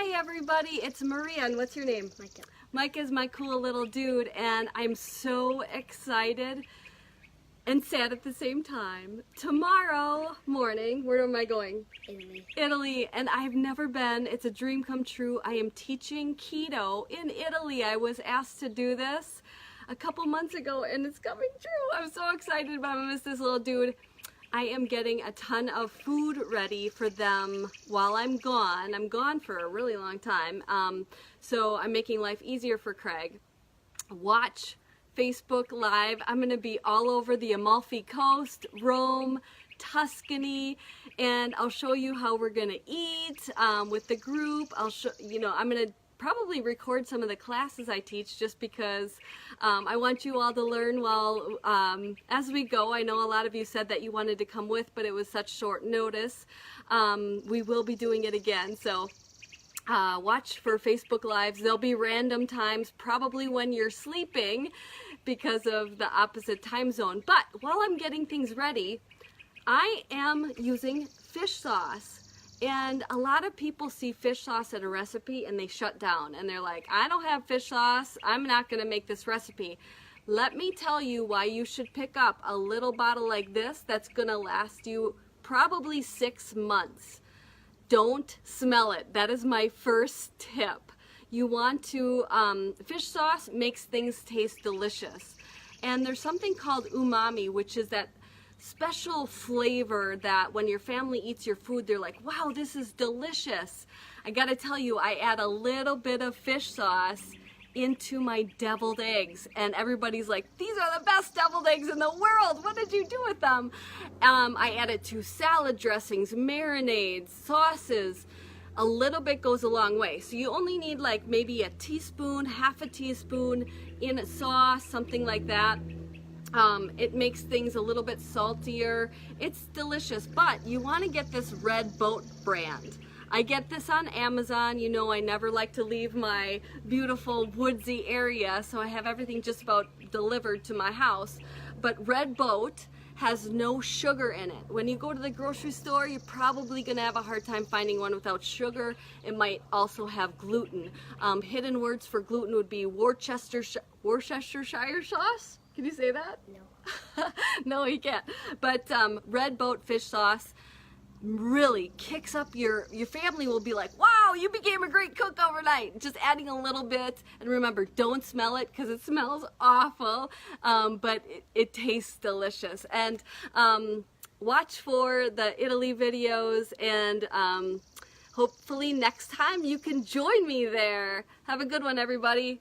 Hi everybody, it's Maria, and what's your name? Micah. Mike is my cool little dude, and I'm so excited and sad at the same time. Tomorrow morning, where am I going? Italy. Italy, and I've never been. It's a dream come true. I am teaching keto in Italy. I was asked to do this a couple months ago, and it's coming true. I'm so excited, but I'm gonna miss this little dude. I am getting a ton of food ready for them while I'm gone. I'm gone for a really long time. So I'm making life easier for Craig. Watch Facebook Live. I'm going to be all over the Amalfi Coast, Rome, Tuscany, and I'll show you how we're going to eat with the group. I'll show, I'm going to probably record some of the classes I teach just because I want you all to learn while as we go. I know a lot of you said that you wanted to come with, but it was such short notice. We will be doing it again, so watch for Facebook Lives. There'll be random times, probably when you're sleeping because of the opposite time zone. But while I'm getting things ready, I am using fish sauce. And a lot of people see fish sauce in a recipe and they shut down and they're like, I don't have fish sauce, I'm not gonna make this recipe. Let me tell you why you should pick up a little bottle like this that's gonna last you probably 6 months. Don't smell it. That is my first tip. You want to, fish sauce makes things taste delicious. And there's something called umami, which is that special flavor that when your family eats your food, they're like, wow, this is delicious. I gotta tell you, I add a little bit of fish sauce into my deviled eggs, and everybody's like, these are the best deviled eggs in the world. What did you do with them? I add it to salad dressings, marinades, sauces. A little bit goes a long way. So you only need like maybe a teaspoon, half a teaspoon in a sauce, something like that. It makes things a little bit saltier. It's delicious, but you want to get this Red Boat brand. I get this on Amazon. You know I never like to leave my beautiful woodsy area, so I have everything just about delivered to my house. But Red Boat has no sugar in it. When you go to the grocery store, you're probably gonna have a hard time finding one without sugar. It might also have gluten. Hidden words for gluten would be Worcestershire sauce. Can you say that? No. No, you can't. But Red Boat fish sauce really kicks up your family will be like, wow, you became a great cook overnight. Just adding a little bit, and remember, don't smell it because it smells awful, but it tastes delicious. And watch for the Italy videos, and hopefully next time you can join me there. Have a good one, everybody.